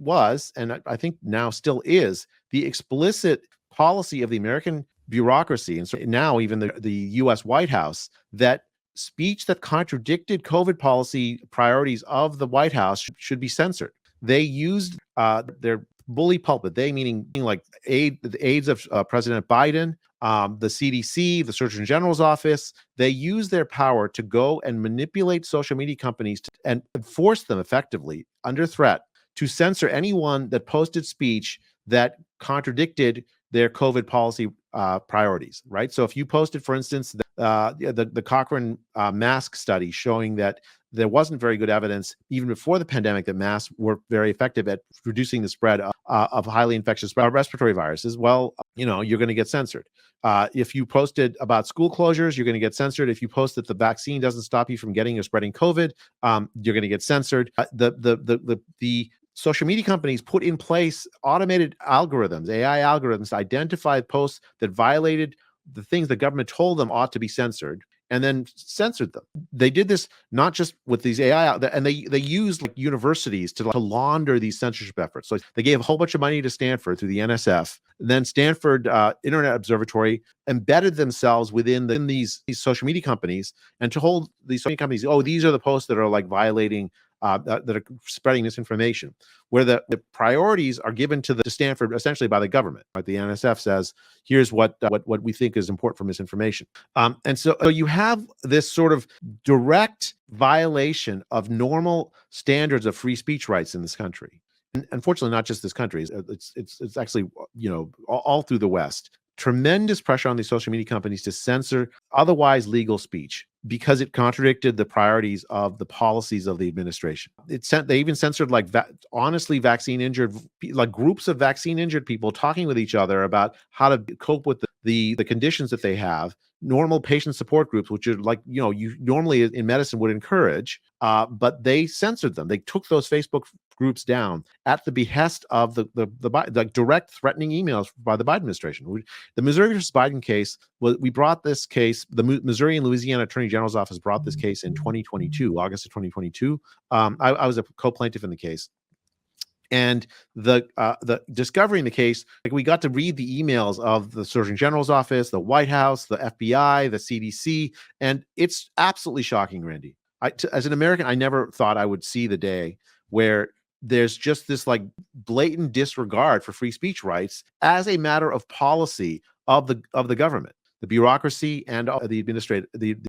was, and I think now still is, the explicit policy of the American bureaucracy, and so now even the US White House, that speech that contradicted COVID policy priorities of the White House should be censored. They used their bully pulpit, they meaning like the aides of President Biden, the CDC, the Surgeon General's office. They use their power to go and manipulate social media companies and force them effectively under threat to censor anyone that posted speech that contradicted their COVID policy priorities, right? So if you posted, for instance, the Cochrane mask study showing that there wasn't very good evidence even before the pandemic that masks were very effective at reducing the spread of highly infectious respiratory viruses, well, you're going to get censored. If you posted about school closures, you're going to get censored. If you post that the vaccine doesn't stop you from getting or spreading COVID, you're going to get censored. The social media companies put in place automated algorithms, AI algorithms, to identify posts that violated the things the government told them ought to be censored, and then censored them. They did this not just with these AI, and they used like universities to launder these censorship efforts. So they gave a whole bunch of money to Stanford through the NSF. Then Stanford Internet Observatory embedded themselves within these social media companies, and to hold these social media companies, oh, these are the posts that are like violating, that are spreading misinformation, where the priorities are given to Stanford essentially by the government. Right? The NSF says, here's what we think is important for misinformation. And so you have this sort of direct violation of normal standards of free speech rights in this country. And unfortunately, not just this country. It's actually, all through the West. Tremendous pressure on these social media companies to censor otherwise legal speech because it contradicted the priorities of the policies of the administration. They even censored honestly vaccine injured, like groups of vaccine injured people talking with each other about how to cope with the conditions that they have. Normal patient support groups, which are like, you normally in medicine would encourage, but they censored them. They took those Facebook groups down at the behest of the direct threatening emails by the Biden administration. The Missouri versus Biden case, we brought this case, the Missouri and Louisiana Attorney General's office brought this case in 2022, August of 2022. I was a co-plaintiff in the case. And the discovery in the case, like we got to read the emails of the Surgeon General's office, the White House, the FBI, the CDC, and it's absolutely shocking, Randy. As an American, I never thought I would see the day where there's just this like blatant disregard for free speech rights as a matter of policy of the government, the bureaucracy, and the